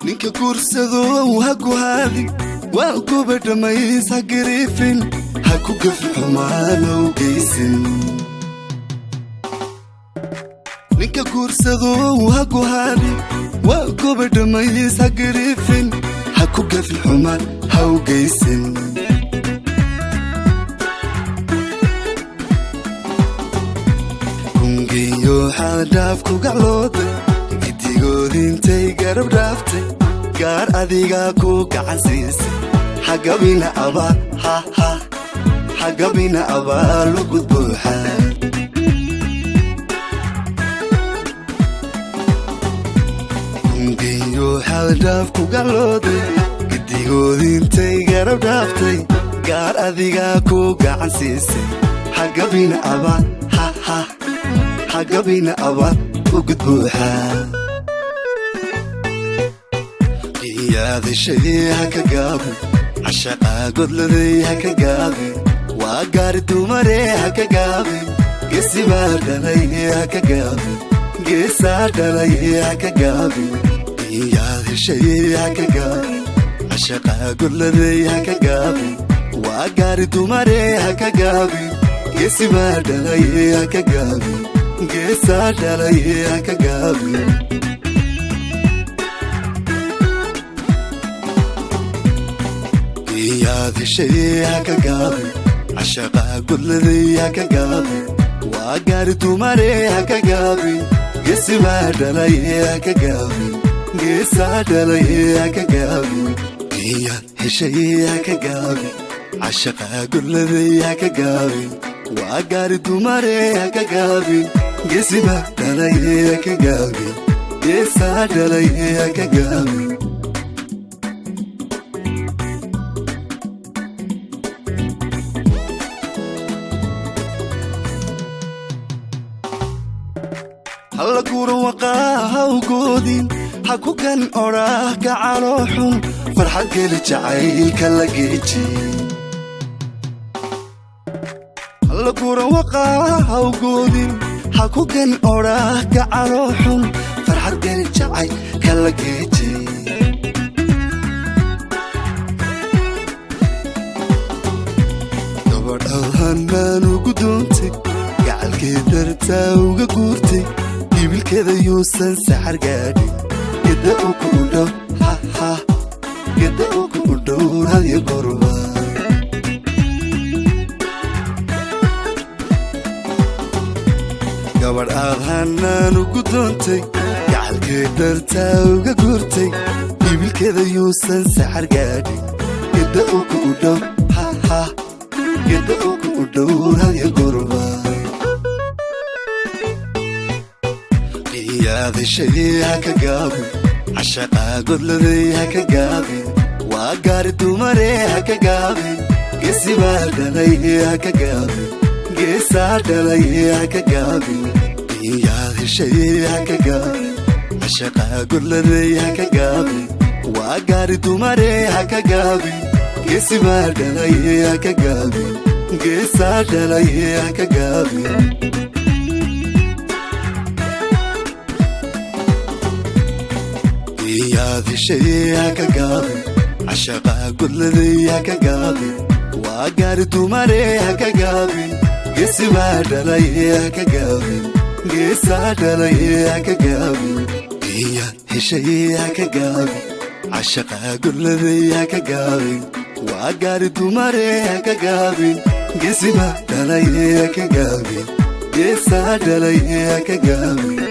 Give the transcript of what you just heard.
ninka guursado ha ku haadi waa gobadha mays ha gariifin ha ku gafin xumaanow geysin ninka guursado ha ku haadi waa gobadha mays ha gariifin ha ku gafin xumaan ha u geysin kungiyo xadaaf ku gaclooday gidigoodintay garab dhaaftay gaar adiga ku gacan siisay hagabina abaal hagabina abaal ugu buuxa kungiyo xadaaf ku gaclooday gidigoodintay garab dhaaftay gaar adiga ku gacan siisay hagabina abaal hagabina abaal ugu buuxa qiyaada shay haka gaabi cashaqa godladay haka gaabi waa gaari dumare haka gaabi geesimaa dhalay haka gaabi geesaa dhalay haka gaabi qiyaada shay haka gaabi cashaqa godladay haka gaabi waa gaari dumare haka gaabi geesimaa dhalay haka gaabi geesaa dhalay haka gaabi qiyaada shay haka gaabi cashaqa godladay haka gaabi waa gaari dumare haka gaabi geesimaa dhalay haka gaabi geesaa dhalay haka gaabi qiyaada shay haka gaabi cashaqa godladay haka gaabi waa gaari dumare haka gaabi geesimaa dhalay haka gaabi geesaa dhalay haka gaabi halla guuran waqaa ha u goodin ha ku kan odhaah gacaloo xun farxad geli jacaylka la geeji halla guuran waqaa ha u goodin ha ku kan odhaah gacaloo xun farxad geli jacaylka la geeji gabadhaw hanaan ugu doontay gacalkee dartaa uga guurtay ibilkeeda yuusan saxar gaadhin geda uku u dhow geda uku u dhow hadyo gorba gabadh aad hanaan ugu doontay gacalkee dartaa uga guurtay ibilkeeda yuusan saxar gaadhin geda uku u dhow geda uku u dhow hadyo gorba qiyaada shay haka gaabi cashaqa godladay haka gaabi waa gaari dumare haka gaabi geesimaa dhalay haka gaabi geesaa dhalay haka gaabi qiyaada shay haka gaabi cashaqa godladay haka gaabi waa gaari dumare haka gaabi geesimaa dhalay haka gaabi geesaa dhalay haka gaabi qiyaada shay haka gaabi cashaqa godladay haka gaabi waa gaari dumare haka gaabi geesimaa dhalay haka gaabi geesaa dhalay haka gaabi qiyaada shay haka gaabi cashaqa godladay haka gaabi waa gaari dumare haka gaabi geesimaa dhalay haka gaabi geesaa dhalay haka gaabi